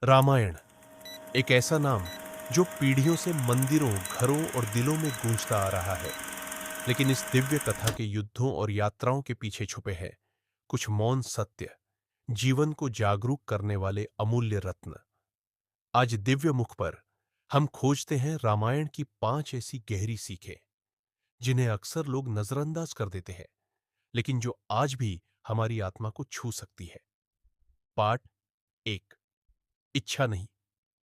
रामायण एक ऐसा नाम जो पीढ़ियों से मंदिरों, घरों और दिलों में गूंजता आ रहा है। लेकिन इस दिव्य कथा के युद्धों और यात्राओं के पीछे छुपे हैं कुछ मौन सत्य, जीवन को जागरूक करने वाले अमूल्य रत्न। आज दिव्य मुख पर हम खोजते हैं रामायण की 5 ऐसी गहरी सीखें जिन्हें अक्सर लोग नजरअंदाज कर देते हैं, लेकिन जो आज भी हमारी आत्मा को छू सकती है। पाठ 1। इच्छा नहीं,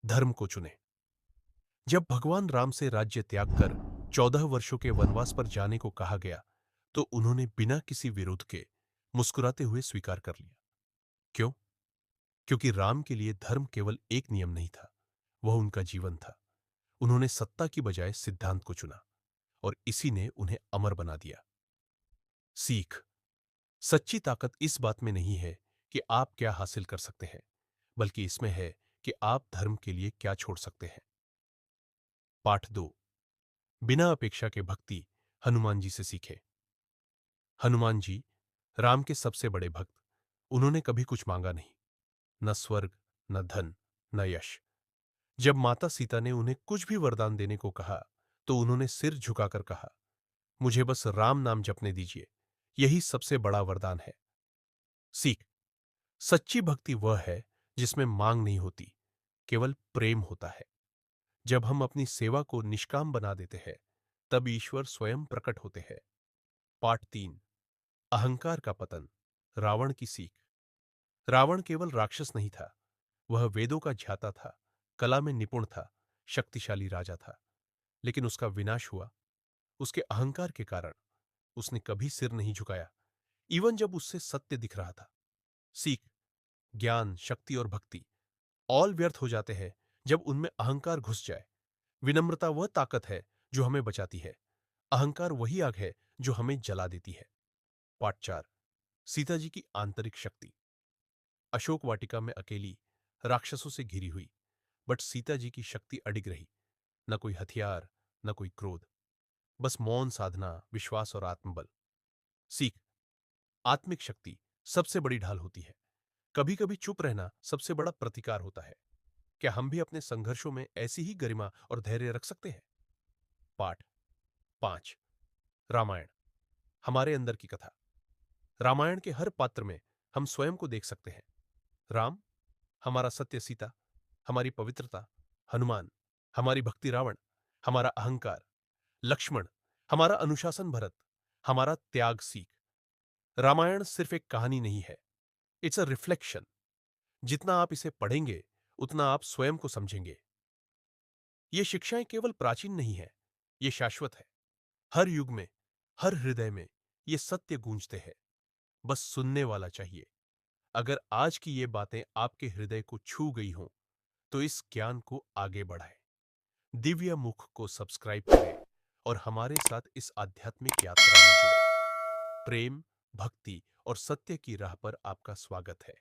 धर्म को चुने। जब भगवान राम से राज्य त्याग कर 14 वर्षों के वनवास पर जाने को कहा गया, तो उन्होंने बिना किसी विरोध के मुस्कुराते हुए स्वीकार कर लिया। क्यों? क्योंकि राम के लिए धर्म केवल एक नियम नहीं था, वह उनका जीवन था। उन्होंने सत्ता की बजाय सिद्धांत को चुना और इसी ने उन्हें अमर बना दिया। सीख। सच्ची ताकत इस बात में नहीं है कि आप क्या हासिल कर सकते हैं, बल्कि इसमें है कि आप धर्म के लिए क्या छोड़ सकते हैं। पाठ 2। बिना अपेक्षा के भक्ति हनुमान जी से सीखे। हनुमान जी राम के सबसे बड़े भक्त। उन्होंने कभी कुछ मांगा नहीं, न स्वर्ग, न धन, न यश। जब माता सीता ने उन्हें कुछ भी वरदान देने को कहा, तो उन्होंने सिर झुकाकर कहा, मुझे बस राम नाम जपने दीजिए, यही सबसे बड़ा वरदान है। सीख। सच्ची भक्ति वह है जिसमें मांग नहीं होती, केवल प्रेम होता है। जब हम अपनी सेवा को निष्काम बना देते हैं, तब ईश्वर स्वयं प्रकट होते हैं। पाठ 3। अहंकार का पतन, रावण की सीख। रावण केवल राक्षस नहीं था, वह वेदों का ज्ञाता था, कला में निपुण था, शक्तिशाली राजा था। लेकिन उसका विनाश हुआ उसके अहंकार के कारण। उसने कभी सिर नहीं झुकाया, इवन जब उससे सत्य दिख रहा था। सीख। ज्ञान, शक्ति और भक्ति ऑल व्यर्थ हो जाते हैं जब उनमें अहंकार घुस जाए। विनम्रता वह ताकत है जो हमें बचाती है, अहंकार वही आग है जो हमें जला देती है। पार्ट 4। सीता जी की आंतरिक शक्ति। अशोक वाटिका में अकेली, राक्षसों से घिरी हुई, बट सीता जी की शक्ति अडिग रही। न कोई हथियार, न कोई क्रोध, बस मौन साधना, विश्वास और आत्मबल। सीख। आत्मिक शक्ति सबसे बड़ी ढाल होती है। कभी कभी चुप रहना सबसे बड़ा प्रतिकार होता है। क्या हम भी अपने संघर्षों में ऐसी ही गरिमा और धैर्य रख सकते हैं? पाठ 5। रामायण हमारे अंदर की कथा। रामायण के हर पात्र में हम स्वयं को देख सकते हैं। राम हमारा सत्य, सीता हमारी पवित्रता, हनुमान हमारी भक्ति, रावण हमारा अहंकार, लक्ष्मण हमारा अनुशासन, भरत हमारा त्याग। सीख। रामायण सिर्फ एक कहानी नहीं है, इट्स अ रिफ्लेक्शन। जितना आप इसे पढ़ेंगे, उतना आप स्वयं को समझेंगे। ये शिक्षाएं केवल प्राचीन नहीं है, ये शाश्वत है। हर युग में, हर हृदय में ये सत्य गूंजते हैं, बस सुनने वाला चाहिए। अगर आज की ये बातें आपके हृदय को छू गई हों, तो इस ज्ञान को आगे बढ़ाएं। दिव्य मुख को सब्सक्राइब करें और हमारे साथ इस आध्यात्मिक यात्रा में जुड़े। प्रेम, भक्ति और सत्य की राह पर आपका स्वागत है।